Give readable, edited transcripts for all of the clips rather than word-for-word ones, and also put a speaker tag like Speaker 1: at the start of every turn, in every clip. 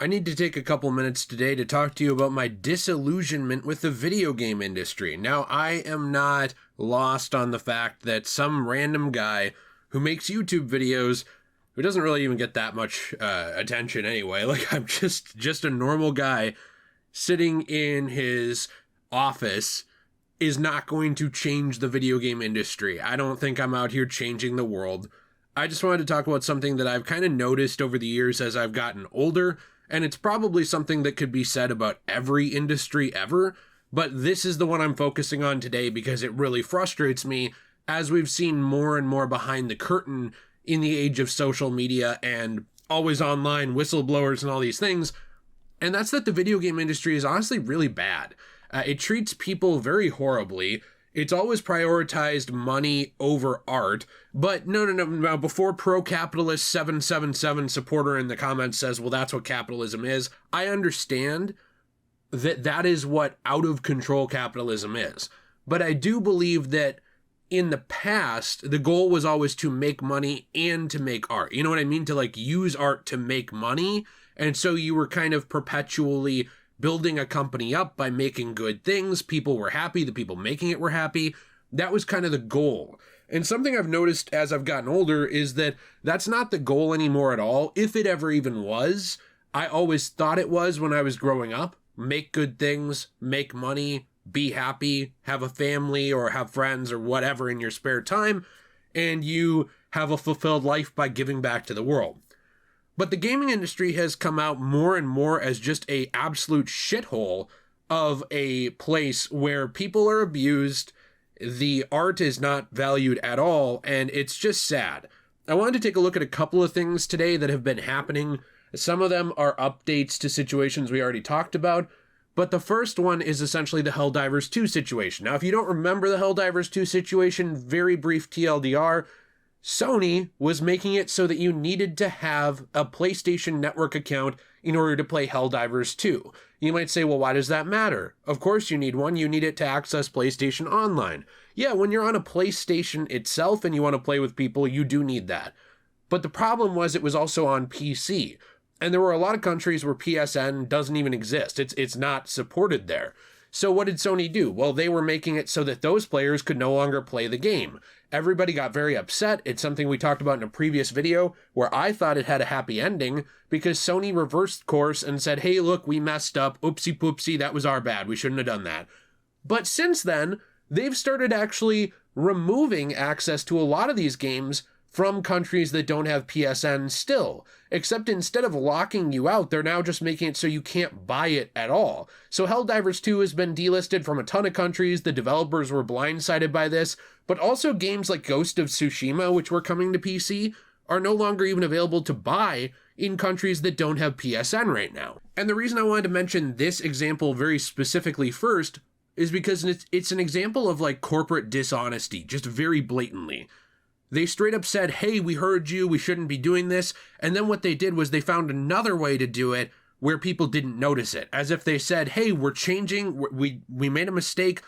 Speaker 1: I need to take a couple minutes today to talk to you about my disillusionment with the video game industry. Now, I am not lost on the fact that some random guy who makes YouTube videos, who doesn't really even get that much attention anyway, like I'm just a normal guy sitting in his office, is not going to change the video game industry. I don't think I'm out here changing the world. I just wanted to talk about something that I've kind of noticed over the years as I've gotten older, and it's probably something that could be said about every industry ever, but this is the one I'm focusing on today because it really frustrates me as we've seen more and more behind the curtain in the age of social media and always online whistleblowers and all these things, and that's that the video game industry is honestly really bad. It treats people very horribly. It's always prioritized money over art. But no. Before pro-capitalist 777 supporter in the comments says, well, that's what capitalism is, I understand that that is what out-of-control capitalism is. But I do believe that in the past, the goal was always to make money and to make art. You know what I mean? To like use art to make money. And so you were kind of perpetually building a company up by making good things. People were happy. The people making it were happy. That was kind of the goal. And something I've noticed as I've gotten older is that that's not the goal anymore at all. If it ever even was, I always thought it was when I was growing up. Make good things, make money, be happy, have a family or have friends or whatever in your spare time, and you have a fulfilled life by giving back to the world. But the gaming industry has come out more and more as just a absolute shithole of a place where people are abused, the art is not valued at all, and it's just sad. I wanted to take a look at a couple of things today that have been happening. Some of them are updates to situations we already talked about, but the first one is essentially the Helldivers 2 situation. Now, if you don't remember the Helldivers 2 situation, very brief TLDR, Sony was making it so that you needed to have a PlayStation Network account in order to play Helldivers 2. You might say, well, why does that matter? Of course you need one. You need it to access PlayStation Online. Yeah, when you're on a PlayStation itself and you want to play with people, you do need that. But the problem was it was also on PC. And there were a lot of countries where PSN doesn't even exist. It's not supported there. So what did Sony do? Well, they were making it so that those players could no longer play the game. Everybody got very upset. It's something we talked about in a previous video where I thought it had a happy ending because Sony reversed course and said, hey, look, we messed up. Oopsie poopsie, that was our bad. We shouldn't have done that. But since then, they've started actually removing access to a lot of these games from countries that don't have PSN still, except instead of locking you out, they're now just making it so you can't buy it at all. So Helldivers 2 has been delisted from a ton of countries. The developers were blindsided by this, but also games like Ghost of Tsushima, which were coming to PC, are no longer even available to buy in countries that don't have PSN right now. And the reason I wanted to mention this example very specifically first is because it's an example of like corporate dishonesty, just very blatantly. They straight up said, hey, we heard you, we shouldn't be doing this. And then what they did was they found another way to do it where people didn't notice it. As if they said, hey, we're changing, we made a mistake,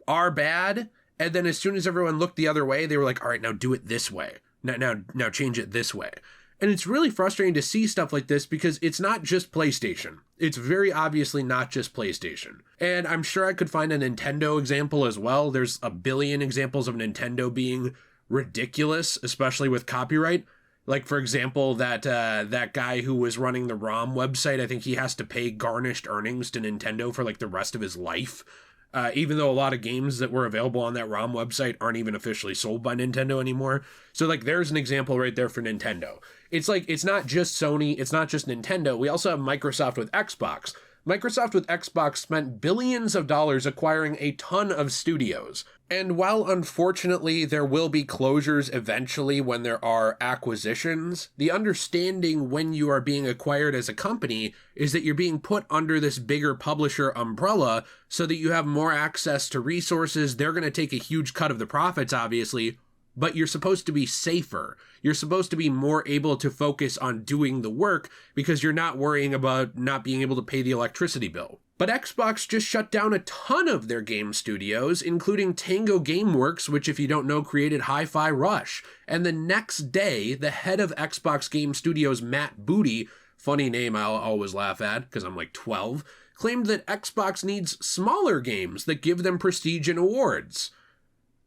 Speaker 1: our bad. And then as soon as everyone looked the other way, they were like, all right, now do it this way. Now change it this way. And it's really frustrating to see stuff like this because it's not just PlayStation. It's very obviously not just PlayStation. And I'm sure I could find a Nintendo example as well. There's a billion examples of Nintendo being ridiculous, especially with copyright. Like, for example, that guy who was running the ROM website, I think he has to pay garnished earnings to Nintendo for like the rest of his life. Even though a lot of games that were available on that ROM website aren't even officially sold by Nintendo anymore. So like there's an example right there for Nintendo. It's like, it's not just Sony, it's not just Nintendo. We also have Microsoft with Xbox. Microsoft with Xbox spent billions of dollars acquiring a ton of studios. And while unfortunately there will be closures eventually when there are acquisitions, the understanding when you are being acquired as a company is that you're being put under this bigger publisher umbrella so that you have more access to resources. They're going to take a huge cut of the profits, obviously, but you're supposed to be safer. You're supposed to be more able to focus on doing the work because you're not worrying about not being able to pay the electricity bill. But Xbox just shut down a ton of their game studios, including Tango Gameworks, which, if you don't know, created Hi-Fi Rush. And the next day, the head of Xbox Game Studios, Matt Booty, funny name I'll always laugh at because I'm like 12, claimed that Xbox needs smaller games that give them prestige and awards.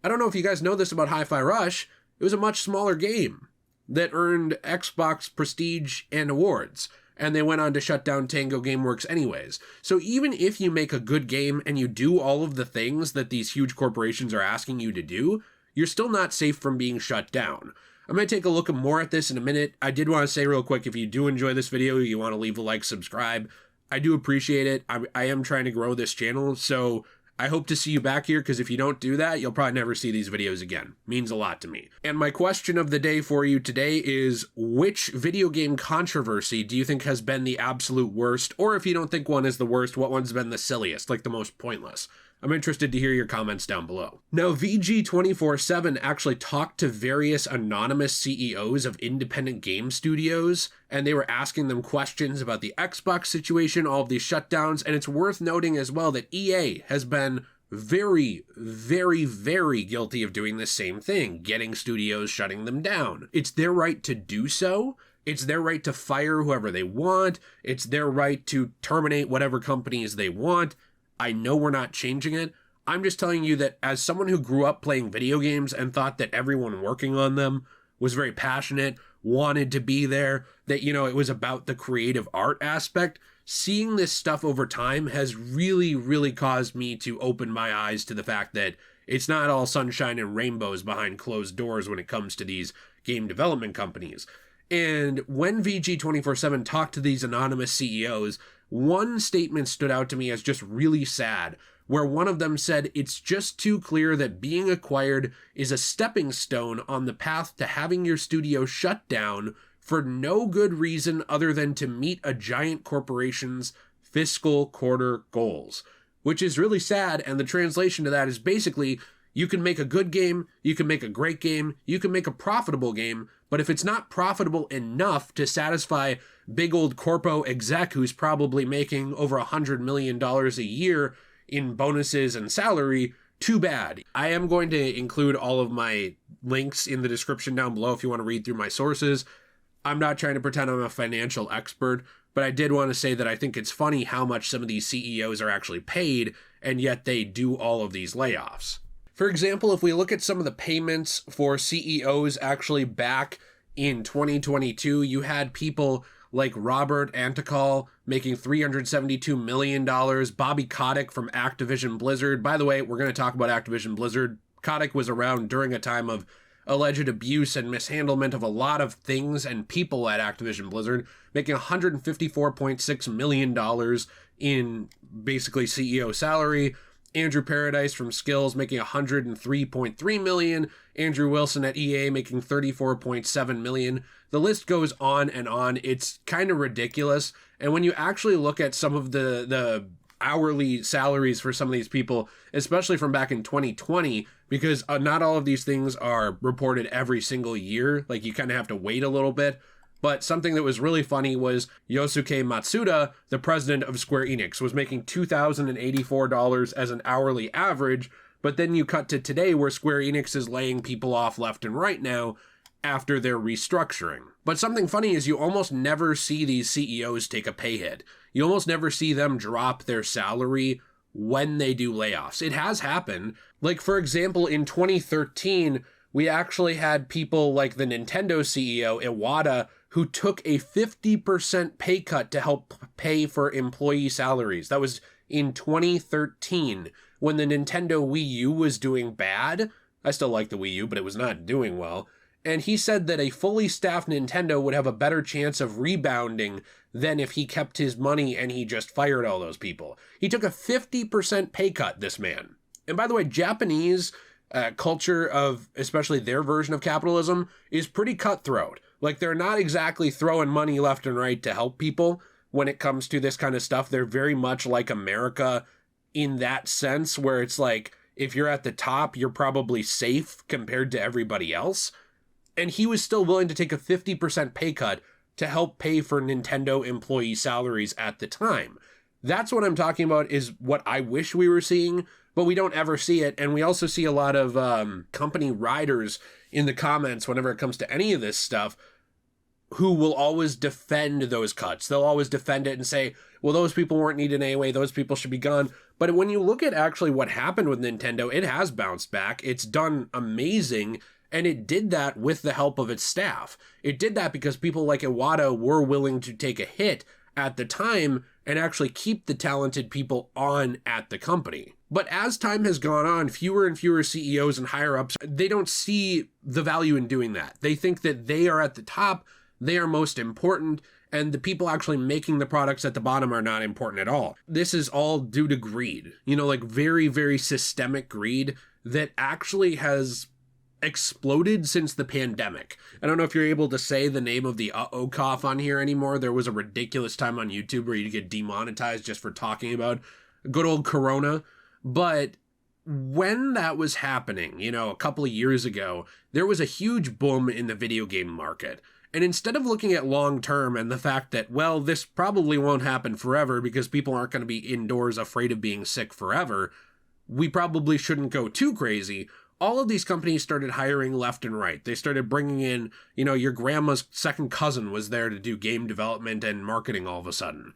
Speaker 1: I don't know if you guys know this about Hi-Fi Rush. It was a much smaller game that earned Xbox prestige and awards, and they went on to shut down Tango Gameworks anyways. So even if you make a good game and you do all of the things that these huge corporations are asking you to do, you're still not safe from being shut down. I'm going to take a look more at this in a minute. I did want to say real quick, if you do enjoy this video, you want to leave a like, subscribe, I do appreciate it. I am trying to grow this channel, so I hope to see you back here, because if you don't do that, you'll probably never see these videos again. Means a lot to me. And my question of the day for you today is, which video game controversy do you think has been the absolute worst? Or if you don't think one is the worst, what one's been the silliest, like the most pointless? I'm interested to hear your comments down below. Now, VG247 actually talked to various anonymous CEOs of independent game studios, and they were asking them questions about the Xbox situation, all of these shutdowns, and it's worth noting as well that EA has been very, very, very guilty of doing the same thing, getting studios shutting them down. It's their right to do so. It's their right to fire whoever they want. It's their right to terminate whatever companies they want. I know we're not changing it. I'm just telling you that as someone who grew up playing video games and thought that everyone working on them was very passionate, wanted to be there, that, you know, it was about the creative art aspect, seeing this stuff over time has really, really caused me to open my eyes to the fact that it's not all sunshine and rainbows behind closed doors when it comes to these game development companies. And when VG247 talked to these anonymous CEOs, one statement stood out to me as just really sad, where one of them said, "It's just too clear that being acquired is a stepping stone on the path to having your studio shut down for no good reason other than to meet a giant corporation's fiscal quarter goals." Which is really sad, and the translation to that is basically, you can make a good game, you can make a great game, you can make a profitable game, but if it's not profitable enough to satisfy big old corpo exec who's probably making over $100 million a year in bonuses and salary, too bad. I am going to include all of my links in the description down below if you want to read through my sources. I'm not trying to pretend I'm a financial expert, but I did want to say that I think it's funny how much some of these CEOs are actually paid, and yet they do all of these layoffs. For example, if we look at some of the payments for CEOs actually back in 2022, you had people like Robert Antical making $372 million, Bobby Kotick from Activision Blizzard. By the way, we're going to talk about Activision Blizzard. Kotick was around during a time of alleged abuse and mishandlement of a lot of things and people at Activision Blizzard, making $154.6 million in basically CEO salary. Andrew Paradise from Skills making $103.3 million. Andrew Wilson at EA making $34.7 million. The list goes on and on. It's kind of ridiculous. And when you actually look at some of the hourly salaries for some of these people, especially from back in 2020, because not all of these things are reported every single year. Like, you kind of have to wait a little bit. But something that was really funny was Yosuke Matsuda, the president of Square Enix, was making $2,084 as an hourly average. But then you cut to today where Square Enix is laying people off left and right now after their restructuring. But something funny is you almost never see these CEOs take a pay hit. You almost never see them drop their salary when they do layoffs. It has happened. Like, for example, in 2013, we actually had people like the Nintendo CEO, Iwata, who took a 50% pay cut to help pay for employee salaries. That was in 2013, when the Nintendo Wii U was doing bad. I still like the Wii U, but it was not doing well. And he said that a fully staffed Nintendo would have a better chance of rebounding than if he kept his money and he just fired all those people. He took a 50% pay cut, this man. And by the way, Japanese culture of, especially their version of capitalism, is pretty cutthroat. Like, they're not exactly throwing money left and right to help people when it comes to this kind of stuff. They're very much like America in that sense, where it's like, if you're at the top, you're probably safe compared to everybody else. And he was still willing to take a 50% pay cut to help pay for Nintendo employee salaries at the time. That's what I'm talking about, is what I wish we were seeing, but we don't ever see it. And we also see a lot of company riders in the comments whenever it comes to any of this stuff, who will always defend those cuts. They'll always defend it and say, well, those people weren't needed anyway, those people should be gone. But when you look at actually what happened with Nintendo, it has bounced back. It's done amazing, and it did that with the help of its staff. It did that because people like Iwata were willing to take a hit at the time and actually keep the talented people on at the company. But as time has gone on, fewer and fewer CEOs and higher-ups, they don't see the value in doing that. They think that they are at the top, they are most important, and the people actually making the products at the bottom are not important at all. This is all due to greed, like very, very systemic greed that actually has exploded since the pandemic. I don't know if you're able to say the name of the uh-oh cough on here anymore. There was a ridiculous time on YouTube where you get demonetized just for talking about good old Corona. But when that was happening, a couple of years ago, there was a huge boom in the video game market. And instead of looking at long term and the fact that, well, this probably won't happen forever because people aren't going to be indoors afraid of being sick forever, we probably shouldn't go too crazy. All of these companies started hiring left and right. They started bringing in, your grandma's second cousin was there to do game development and marketing all of a sudden.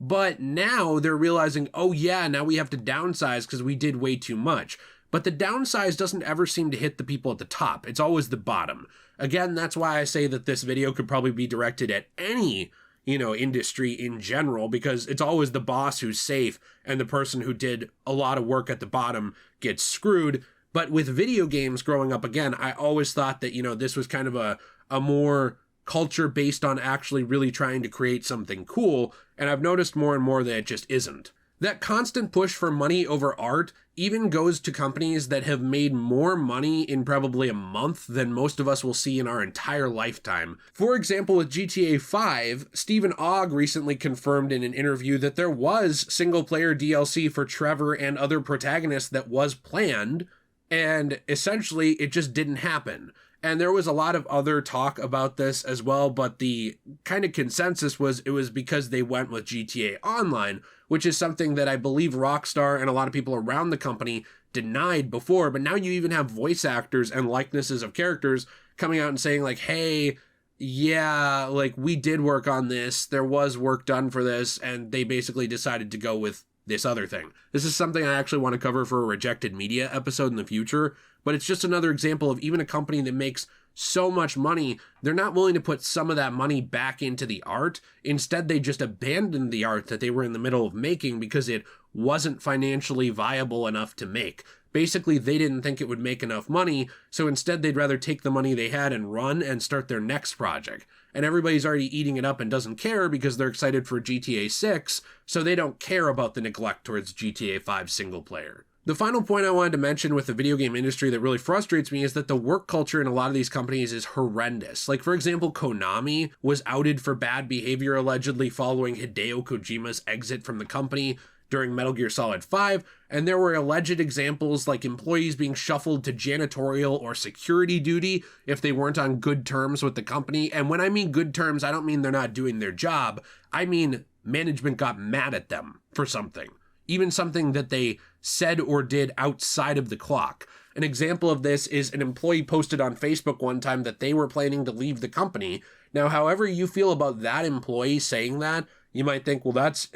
Speaker 1: But now they're realizing, oh yeah, now we have to downsize because we did way too much. But the downsize doesn't ever seem to hit the people at the top. It's always the bottom. Again, that's why I say that this video could probably be directed at any, industry in general, because it's always the boss who's safe and the person who did a lot of work at the bottom gets screwed. But with video games growing up, again, I always thought that, this was kind of a more culture based on actually really trying to create something cool. And I've noticed more and more that it just isn't. That constant push for money over art even goes to companies that have made more money in probably a month than most of us will see in our entire lifetime. For example, with GTA 5, Stephen Ogg recently confirmed in an interview that there was single-player DLC for Trevor and other protagonists that was planned, and essentially it just didn't happen. And there was a lot of other talk about this as well, but the kind of consensus was it was because they went with GTA Online, which is something that I believe Rockstar and a lot of people around the company denied before. But now you even have voice actors and likenesses of characters coming out and saying like, hey, yeah, like we did work on this. There was work done for this. And they basically decided to go with this other thing. This is something I actually want to cover for a Rejected Media episode in the future, but it's just another example of even a company that makes so much money, they're not willing to put some of that money back into the art. Instead, they just abandoned the art that they were in the middle of making because it wasn't financially viable enough to make. Basically, they didn't think it would make enough money, so instead they'd rather take the money they had and run and start their next project. And everybody's already eating it up and doesn't care because they're excited for GTA 6, so they don't care about the neglect towards GTA 5 single player. The final point I wanted to mention with the video game industry that really frustrates me is that the work culture in a lot of these companies is horrendous. Like, for example, Konami was outed for bad behavior allegedly following Hideo Kojima's exit from the company during Metal Gear Solid 5, and there were alleged examples like employees being shuffled to janitorial or security duty if they weren't on good terms with the company. And when I mean good terms, I don't mean they're not doing their job. I mean management got mad at them for something, even something that they said or did outside of the clock. An example of this is an employee posted on Facebook one time that they were planning to leave the company. Now, however you feel about that employee saying that, you might think, well, that's,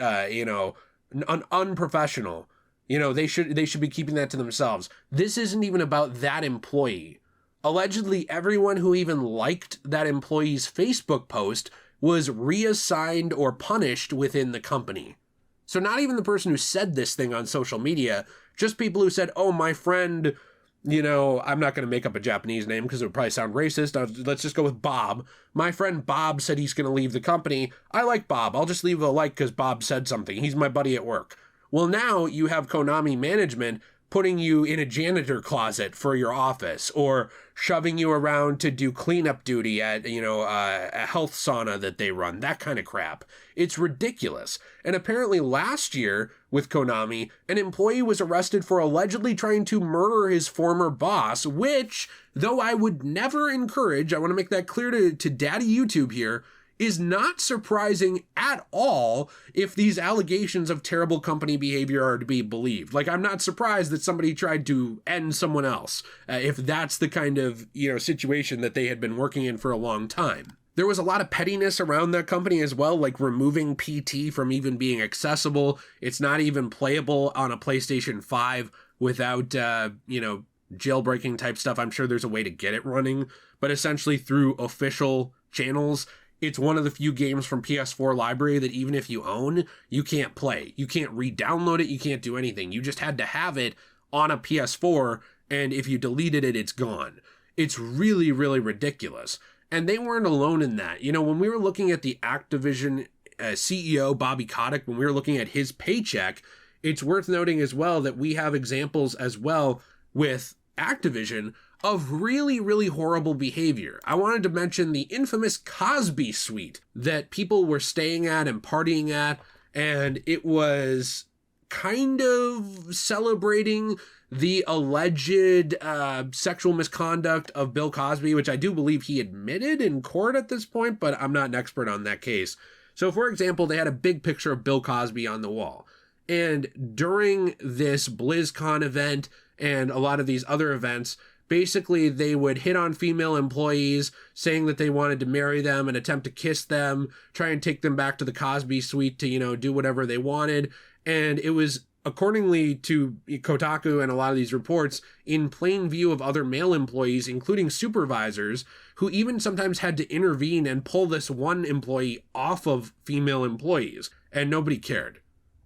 Speaker 1: unprofessional. They should be keeping that to themselves. This isn't even about that employee. Allegedly, everyone who even liked that employee's Facebook post was reassigned or punished within the company. So not even the person who said this thing on social media, just people who said, oh, my friend, I'm not going to make up a Japanese name because it would probably sound racist. Let's just go with Bob. My friend Bob said he's going to leave the company. I like Bob. I'll just leave a like because Bob said something. He's my buddy at work. Well, now you have Konami management putting you in a janitor closet for your office or shoving you around to do cleanup duty at, a health sauna that they run, that kind of crap. It's ridiculous. And apparently last year with Konami, an employee was arrested for allegedly trying to murder his former boss, which, though I would never encourage, I want to make that clear to Daddy YouTube here, is not surprising at all if these allegations of terrible company behavior are to be believed. Like, I'm not surprised that somebody tried to end someone else, if that's the kind of, situation that they had been working in for a long time. There was a lot of pettiness around that company as well, like removing PT from even being accessible. It's not even playable on a PlayStation 5 without, jailbreaking type stuff. I'm sure there's a way to get it running, but essentially through official channels, it's one of the few games from PS4 library that even if you own, you can't play. You can't re-download it. You can't do anything. You just had to have it on a PS4, and if you deleted it, it's gone. It's really, really ridiculous. And they weren't alone in that. When we were looking at the Activision CEO, Bobby Kotick, when we were looking at his paycheck, it's worth noting as well that we have examples as well with Activision of really, really horrible behavior. I wanted to mention the infamous Cosby Suite that people were staying at and partying at, and it was kind of celebrating the alleged sexual misconduct of Bill Cosby, which I do believe he admitted in court at this point, but I'm not an expert on that case. So, for example, they had a big picture of Bill Cosby on the wall. And during this BlizzCon event and a lot of these other events, basically they would hit on female employees, saying that they wanted to marry them and attempt to kiss them, try and take them back to the Cosby Suite to, do whatever they wanted. And it was, accordingly to Kotaku and a lot of these reports, in plain view of other male employees, including supervisors, who even sometimes had to intervene and pull this one employee off of female employees, and nobody cared.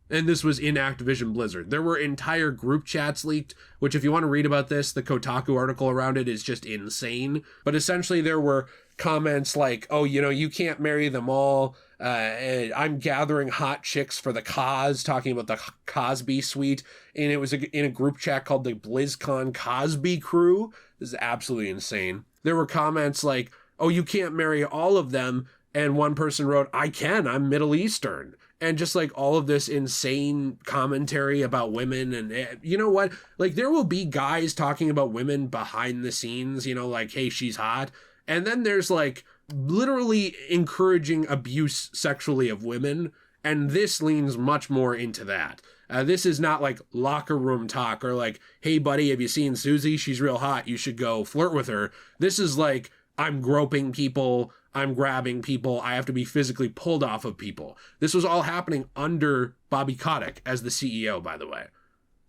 Speaker 1: And this was in Activision Blizzard. There were entire group chats leaked, which if you want to read about this, the Kotaku article around it is just insane. But essentially there were comments like, oh, you can't marry them all. And I'm gathering hot chicks for the cause, talking about the Cosby Suite. And it was in a group chat called the BlizzCon Cosby Crew. This is absolutely insane. There were comments like, oh, you can't marry all of them. And one person wrote, I can, I'm Middle Eastern. And just like all of this insane commentary about women. And you know what? Like there will be guys talking about women behind the scenes, like, hey, she's hot. And then there's like literally encouraging abuse sexually of women. And this leans much more into that. This is not like locker room talk or like, hey, buddy, have you seen Susie? She's real hot. You should go flirt with her. This is like, I'm groping people. I'm grabbing people. I have to be physically pulled off of people. This was all happening under Bobby Kotick as the CEO, by the way.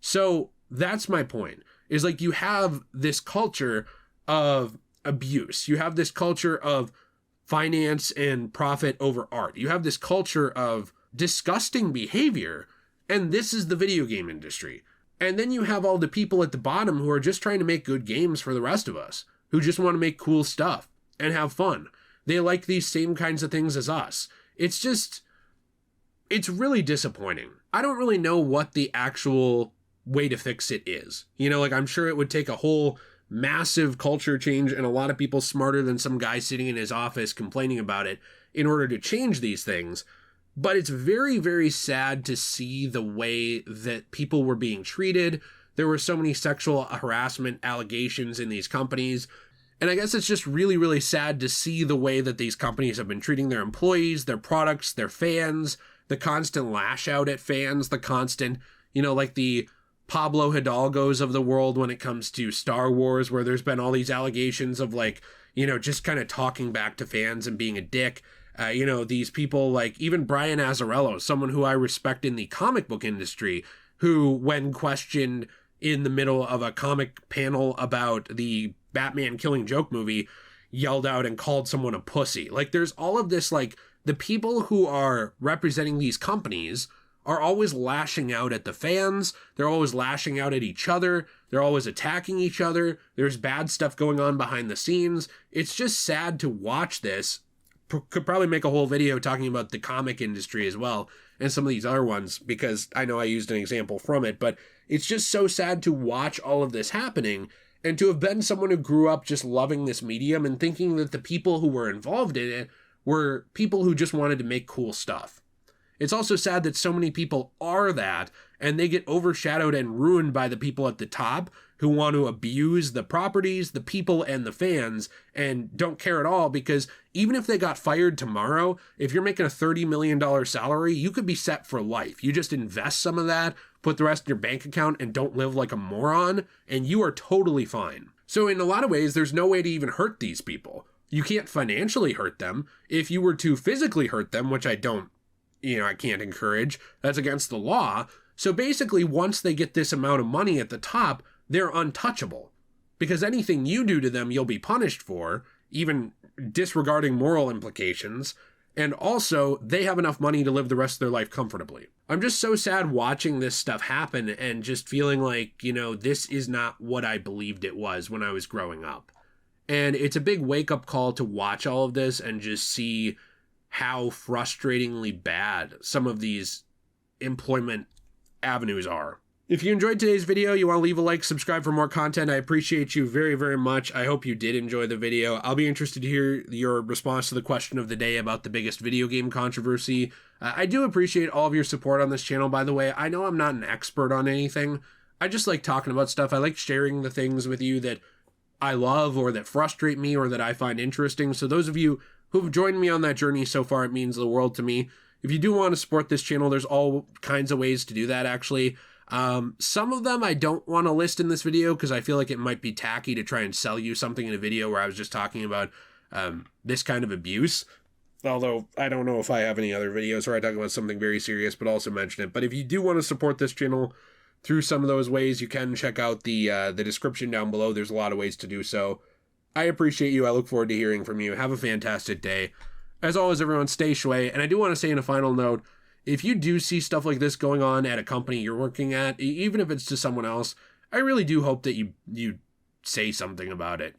Speaker 1: So that's my point, is like you have this culture of abuse. You have this culture of finance and profit over art. You have this culture of disgusting behavior. And this is the video game industry. And then you have all the people at the bottom who are just trying to make good games for the rest of us, who just want to make cool stuff and have fun. They like these same kinds of things as us. It's really disappointing. I don't really know what the actual way to fix it is. I'm sure it would take a whole massive culture change and a lot of people smarter than some guy sitting in his office complaining about it in order to change these things. But it's very, very sad to see the way that people were being treated. There were so many sexual harassment allegations in these companies. And I guess it's just really, really sad to see the way that these companies have been treating their employees, their products, their fans, the constant lash out at fans, the constant, like the Pablo Hidalgos of the world when it comes to Star Wars, where there's been all these allegations of like, just kind of talking back to fans and being a dick. These people like even Brian Azzarello, someone who I respect in the comic book industry, who when questioned in the middle of a comic panel about the Batman Killing Joke movie, yelled out and called someone a pussy. Like there's all of this, like the people who are representing these companies are always lashing out at the fans. They're always lashing out at each other. They're always attacking each other. There's bad stuff going on behind the scenes. It's just sad to watch this. Could probably make a whole video talking about the comic industry as well and some of these other ones, because I know I used an example from it, but it's just so sad to watch all of this happening. And to have been someone who grew up just loving this medium and thinking that the people who were involved in it were people who just wanted to make cool stuff. It's also sad that so many people are that, and they get overshadowed and ruined by the people at the top who want to abuse the properties, the people, and the fans, and don't care at all, because even if they got fired tomorrow, if you're making a $30 million salary, you could be set for life. You just invest some of that, put the rest in your bank account, and don't live like a moron, and you are totally fine. So in a lot of ways, there's no way to even hurt these people. You can't financially hurt them. If you were to physically hurt them, which I can't encourage, that's against the law. So basically, once they get this amount of money at the top, they're untouchable. Because anything you do to them, you'll be punished for, even disregarding moral implications. And also, they have enough money to live the rest of their life comfortably. I'm just so sad watching this stuff happen and just feeling like, this is not what I believed it was when I was growing up. And it's a big wake-up call to watch all of this and just see how frustratingly bad some of these employment avenues are. If you enjoyed today's video, you want to leave a like, subscribe for more content. I appreciate you very, very much. I hope you did enjoy the video. I'll be interested to hear your response to the question of the day about the biggest video game controversy. I do appreciate all of your support on this channel, by the way. I know I'm not an expert on anything. I just like talking about stuff. I like sharing the things with you that I love or that frustrate me or that I find interesting. So those of you who've joined me on that journey so far, it means the world to me. If you do want to support this channel, there's all kinds of ways to do that, actually. Some of them I don't want to list in this video because I feel like it might be tacky to try and sell you something in a video where I was just talking about this kind of abuse. Although I don't know if I have any other videos where I talk about something very serious but also mention it. But if you do want to support this channel through some of those ways, you can check out the description down below. There's a lot of ways to do so. I appreciate you. I look forward to hearing from you. Have a fantastic day. As always, everyone, stay shui. And I do want to say in a final note, if you do see stuff like this going on at a company you're working at, even if it's to someone else, I really do hope that you say something about it,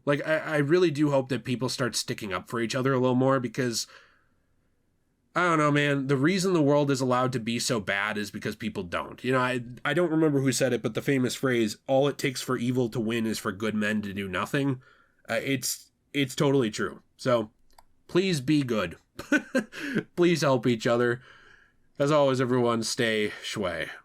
Speaker 1: Like, I really do hope that people start sticking up for each other a little more because, I don't know, man, the reason the world is allowed to be so bad is because people don't. I don't remember who said it, but the famous phrase, all it takes for evil to win is for good men to do nothing. It's totally true. So, please be good. Please help each other. As always, everyone, stay shui.